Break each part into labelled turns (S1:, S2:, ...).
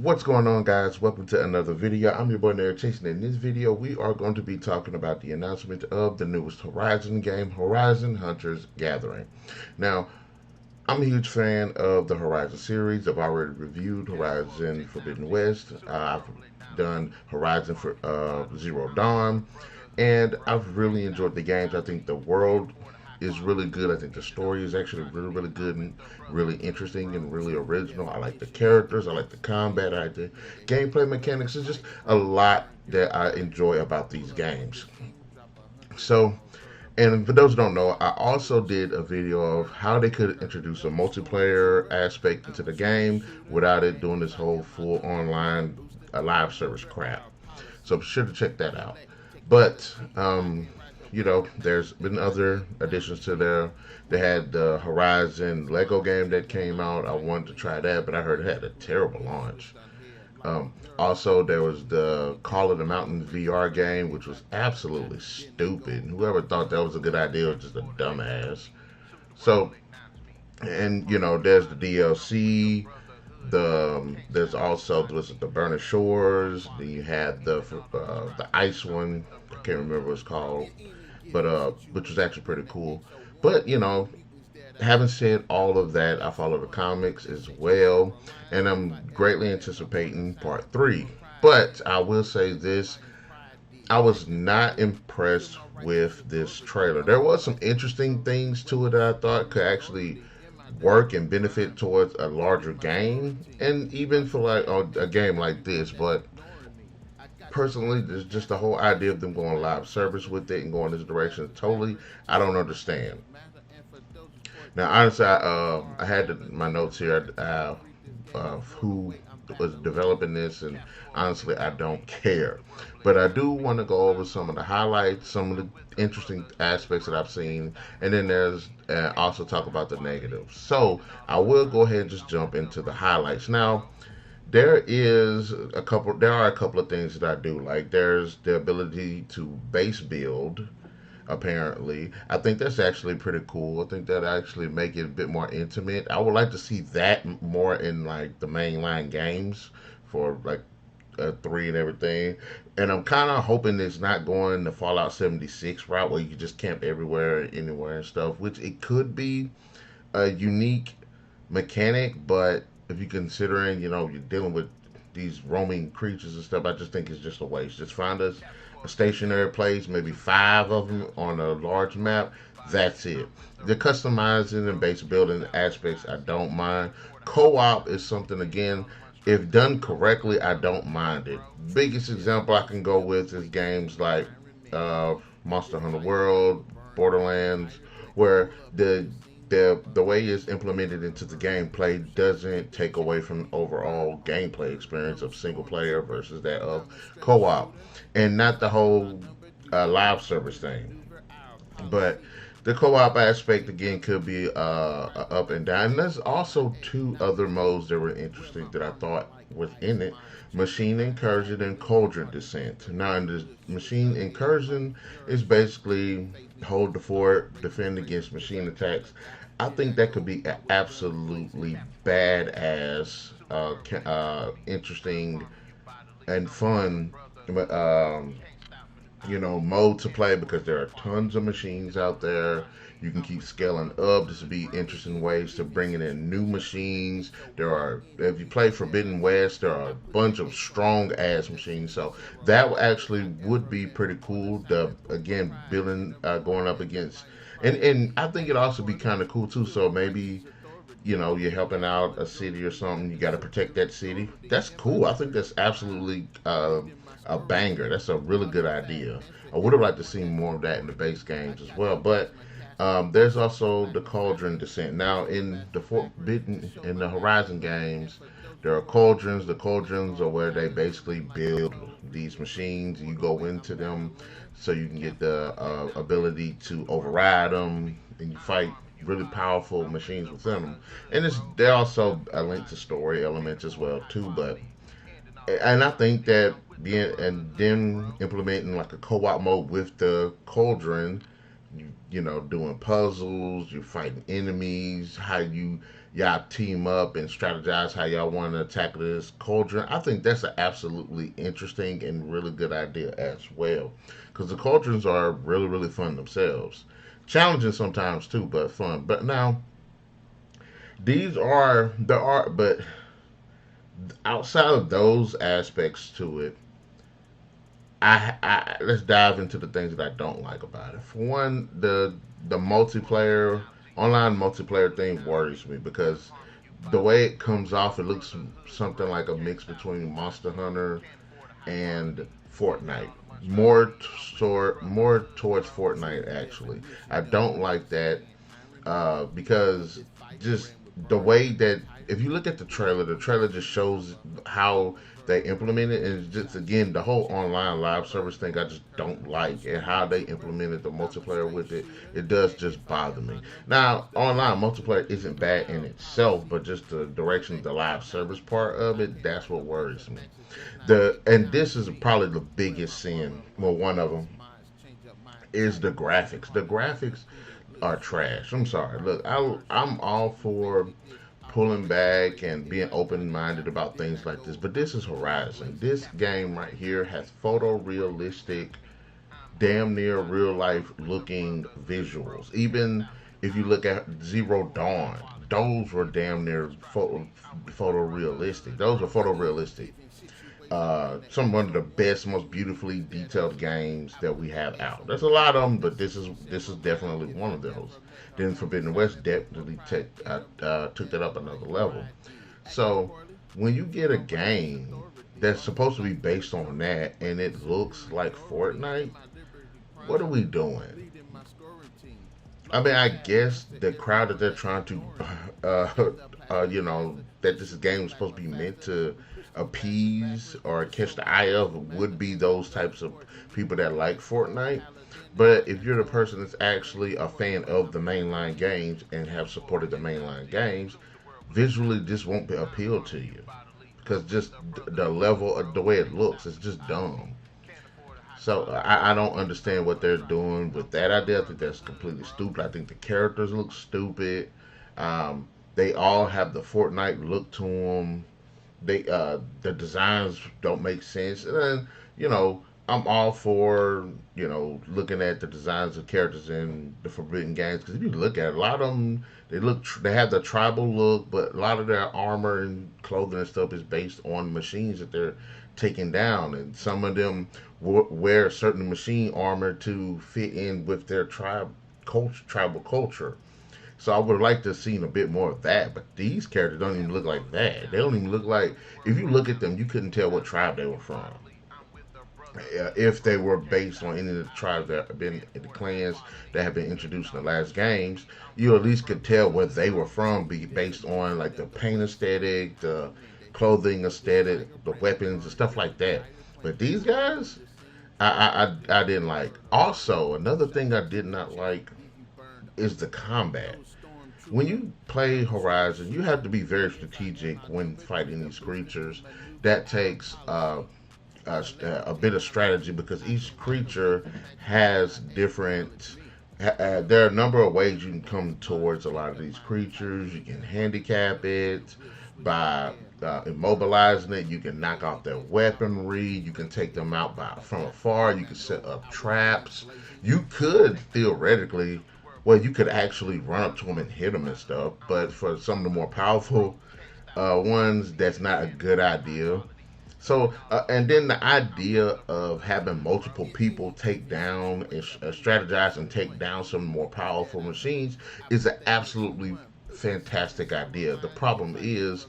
S1: What's going on, guys? Welcome to another video. I'm your boy NarikChase, and in this video we are going to be talking about the announcement of the newest Horizon game, Horizon Hunters Gathering. Now, I'm a huge fan of the Horizon series. I've already reviewed Horizon Forbidden West. I've done Horizon for Zero Dawn, and I've really enjoyed the games. I think the world is really good. I think the story is actually really good and really interesting and really original. I like the characters. I like the combat. I like the gameplay mechanics. It's just a lot that I enjoy about these games. So, and for those who don't know, I also did a video of how they could introduce a multiplayer aspect into the game without it doing this whole full online live service crap. So be sure to check that out. But there's been other additions to there. They had the Horizon Lego game that came out. I wanted to try that, but I heard it had a terrible launch. Also, there was the Call of the Mountain VR game, which was absolutely stupid. Whoever thought that was a good idea was just a dumbass. So, and there's the DLC. There's also the Burning Shores. Then you had the ice one. I can't remember what it's called, but which was actually pretty cool. But having said all of that, I follow the comics as well, and I'm greatly anticipating part three. But I will say this: I was not impressed with this trailer. There was some interesting things to it that I thought could actually work and benefit towards a larger game, and even for like a game like this. But personally, there's just the whole idea of them going live service with it and going this direction. Totally, I don't understand. Now, honestly, I had my notes here of who was developing this, and honestly, I don't care. But I do want to go over some of the highlights, some of the interesting aspects that I've seen, and then there's also talk about the negatives. So I will go ahead and just jump into the highlights. Now, there are a couple of things that I do like. There's the ability to base build, apparently. I think that's actually pretty cool. I think that actually make it a bit more intimate. I would like to see that more in like the mainline games for like three and everything. And I'm kind of hoping it's not going the Fallout 76 route where you can just camp everywhere, anywhere and stuff, which it could be a unique mechanic, but if you're considering, you're dealing with these roaming creatures and stuff, I just think it's just a waste. Just find us a stationary place, maybe five of them on a large map. That's it. The customizing and base building aspects, I don't mind. Co-op is something, again, if done correctly, I don't mind it. Biggest example I can go with is games like uh, Monster Hunter World, Borderlands, where the way it's implemented into the gameplay doesn't take away from the overall gameplay experience of single player versus that of co-op, and not the whole live service thing. But the co-op aspect again could be up and down. And there's also two other modes that were interesting that I thought was in it: machine incursion and cauldron descent. Now, in the machine incursion is basically hold the fort, defend against machine attacks. I think that could be an absolutely badass, interesting and fun um, mode to play because there are tons of machines out there. You can keep scaling up. This would be interesting ways to bringing in new machines. If you play Forbidden West, there are a bunch of strong ass machines. So that actually would be pretty cool. Again, building, going up against, and I think it also be kind of cool too. So maybe you're helping out a city or something. You got to protect that city. That's cool. I think that's absolutely a banger. That's a really good idea. I would have liked to see more of that in the base games as well. But there's also the Cauldron Descent. Now, in the Horizon games, there are cauldrons. The cauldrons are where they basically build these machines. You go into them so you can get the ability to override them, and you fight really powerful machines within them. And they also a link to story elements as well too. And I think that being and then implementing like a co-op mode with the cauldron you know, doing puzzles, you're fighting enemies, how y'all team up and strategize how y'all want to attack this cauldron. I think that's an absolutely interesting and really good idea as well, because the cauldrons are really fun themselves, challenging sometimes too, but fun. But now there are, but outside of those aspects to it, I let's dive into the things that I don't like about it. For one, the multiplayer online multiplayer thing worries me because the way it comes off, it looks something like a mix between Monster Hunter and Fortnite. More towards Fortnite actually. I don't like that because just the way that if you look at the trailer just shows how they implement it, and it's just again the whole online live service thing I just don't like, and how they implemented the multiplayer with it. It does just bother me. Now, online multiplayer isn't bad in itself, but just the direction of the live service part of it, that's what worries me. And this is probably the biggest sin. Well, one of them is the graphics. The graphics are trash. I'm sorry. Look, I'm all for pulling back and being open minded about things like this, but this is Horizon. This game right here has photorealistic, damn near real life looking visuals. Even if you look at Zero Dawn, those were damn near photorealistic. Those are photorealistic. Some one of the best, most beautifully detailed games that we have out. There's a lot of them, but this is definitely one of those. Then Forbidden West definitely took that up another level. So when you get a game that's supposed to be based on that and it looks like Fortnite, what are we doing? I mean, I guess the crowd that they're trying to, that this game is supposed to be meant to appease or catch the eye of would be those types of people that like Fortnite. But if you're the person that's actually a fan of the mainline games and have supported the mainline games, visually this won't appeal to you because just the level of the way it looks, it's just dumb. So I don't understand what they're doing with that idea. I think that's completely stupid. I think the characters look stupid. They all have the Fortnite look to them. The designs don't make sense. And then, you know, I'm all for looking at the designs of characters in the Forbidden games because if you look at it, a lot of them they have the tribal look, but a lot of their armor and clothing and stuff is based on machines that they're taking down, and some of them wear certain machine armor to fit in with their tribal culture. So I would like to have seen a bit more of that, but these characters don't even look like that. They don't even look like, if you look at them, you couldn't tell what tribe they were from. If they were based on any of the tribes that have been the clans that have been introduced in the last games, you at least could tell where they were from, be based on like the paint aesthetic, the clothing aesthetic, the weapons and stuff like that. But these guys, I didn't like. Also, another thing I did not like is the combat. When you play Horizon, you have to be very strategic when fighting these creatures. That takes a bit of strategy because each creature has different. There are a number of ways you can come towards a lot of these creatures. You can handicap it by immobilizing it. You can knock off their weaponry. You can take them out from afar. You can set up traps. You could theoretically, well, you could actually run up to them and hit them and stuff. But for some of the more powerful ones, that's not a good idea. So, and then the idea of having multiple people take down and strategize and take down some more powerful machines is an absolutely fantastic idea. The problem is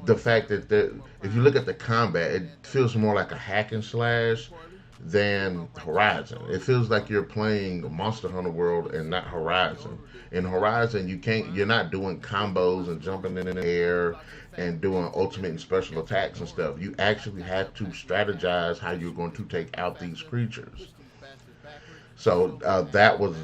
S1: the fact that if you look at the combat, it feels more like a hack and slash than Horizon. It feels like you're playing Monster Hunter World and not Horizon. In Horizon, you're not doing combos and jumping in the air and doing ultimate and special attacks and stuff. You actually have to strategize how you're going to take out these creatures. So that was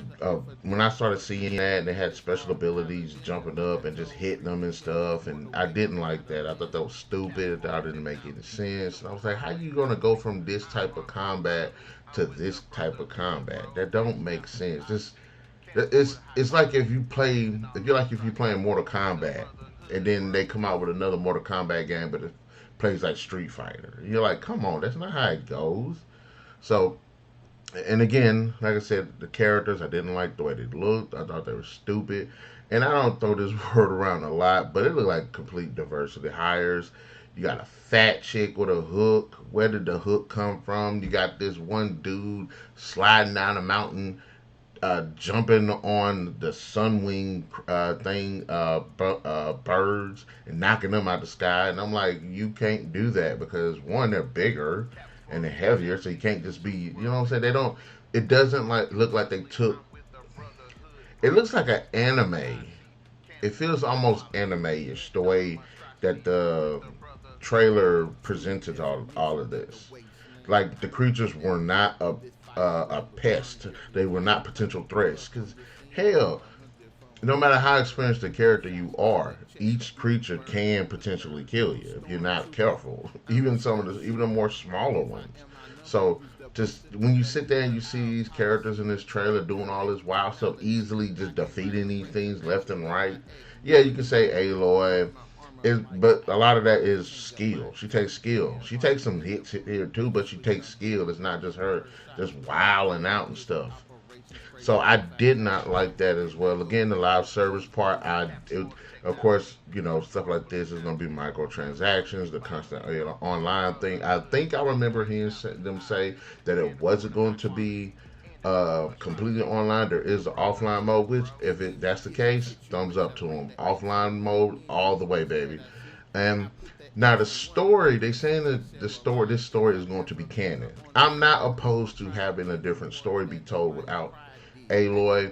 S1: when I started seeing that, and they had special abilities, jumping up and just hitting them and stuff. And I didn't like that. I thought that was stupid. That didn't make any sense. And I was like, how you gonna go from this type of combat to this type of combat? That don't make sense. Just It's like if you're playing Mortal Kombat, and then they come out with another Mortal Kombat game, but it plays like Street Fighter. You're like, come on, that's not how it goes. So, and again, like I said, the characters, I didn't like the way they looked. I thought they were stupid. And I don't throw this word around a lot, but it looked like complete diversity hires. You got a fat chick with a hook. Where did the hook come from? You got this one dude sliding down a mountain, jumping on the sunwing birds and knocking them out the sky. And I'm like, you can't do that because one, they're bigger and they're heavier, so you can't just be, you know what I'm saying? They don't. It doesn't like look like they took. It looks like an anime. It feels almost anime-ish the way that the trailer presented all of this. Like the creatures were not a pest. They were not potential threats. Because hell, no matter how experienced a character you are, each creature can potentially kill you if you're not careful. Even the more smaller ones. So just when you sit there and you see these characters in this trailer doing all this wild stuff, easily just defeating these things left and right. Yeah, you can say Aloy, but a lot of that is skill. She takes skill. She takes some hits here too, but she takes skill. It's not just her just wilding out and stuff. So I did not like that as well. Again, the live service part, of course, stuff like this is going to be microtransactions, the constant online thing. I think I remember hearing them say that it wasn't going to be completely online. There is the offline mode, which if that's the case, thumbs up to them. Offline mode all the way, baby. And now the story, they saying that this story is going to be canon. I'm not opposed to having a different story be told without Aloy.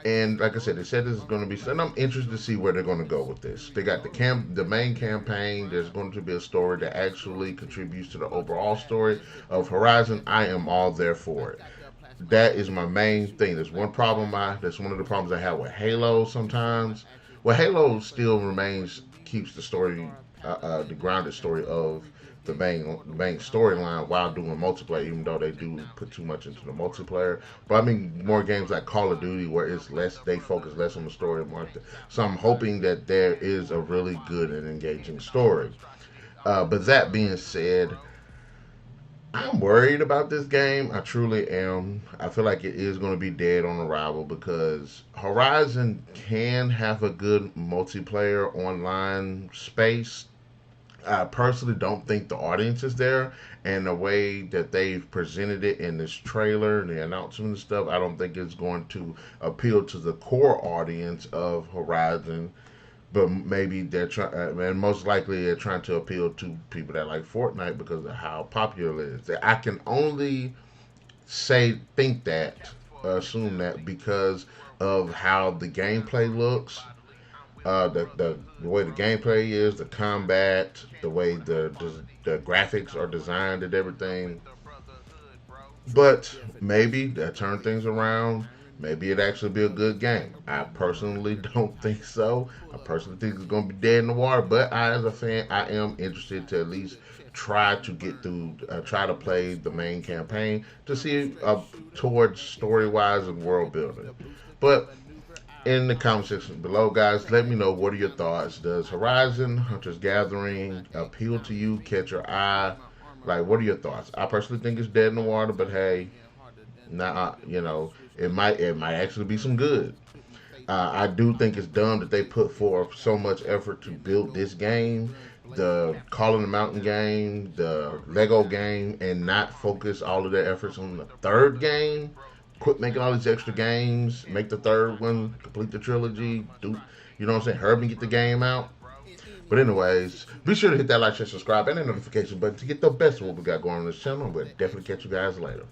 S1: And like I said, they said this is going to be, and I'm interested to see where they're going to go with this. They got the main campaign. There's going to be a story that actually contributes to the overall story of Horizon. I am all there for it. That is my main thing. That's one of the problems I have with Halo sometimes. Well, Halo still keeps the story, the grounded story of the main storyline while doing multiplayer, even though they do put too much into the multiplayer. But I mean, more games like Call of Duty where they focus less on the story and more. So I'm hoping that there is a really good and engaging story. But that being said, I'm worried about this game. I truly am. I feel like it is going to be dead on arrival because Horizon can have a good multiplayer online space. I personally don't think the audience is there, and the way that they've presented it in this trailer and the announcement and stuff, I don't think it's going to appeal to the core audience of Horizon. But maybe and most likely they're trying to appeal to people that like Fortnite because of how popular it is. I can only assume that because of how the gameplay looks, the way the gameplay is, the combat, the way the graphics are designed and everything. But maybe that turn things around. Maybe it actually be a good game. I personally don't think so. I personally think it's going to be dead in the water. But as a fan, I am interested to at least try to get through, try to play the main campaign to see towards story wise and world building. But in the comment section below, guys, let me know what are your thoughts. Does Horizon Hunters Gathering appeal to you, catch your eye? Like, what are your thoughts? I personally think it's dead in the water, but hey, now it might actually be some good. I do think it's dumb that they put forth so much effort to build this game, the Call of the Mountain game, the Lego game, and not focus all of their efforts on the third game. Quit making all these extra games. Make the third one. Complete the trilogy. You know what I'm saying? Hurry and get the game out. But anyways, be sure to hit that like, share, subscribe, and the notification button to get the best of what we got going on this channel. We'll definitely catch you guys later.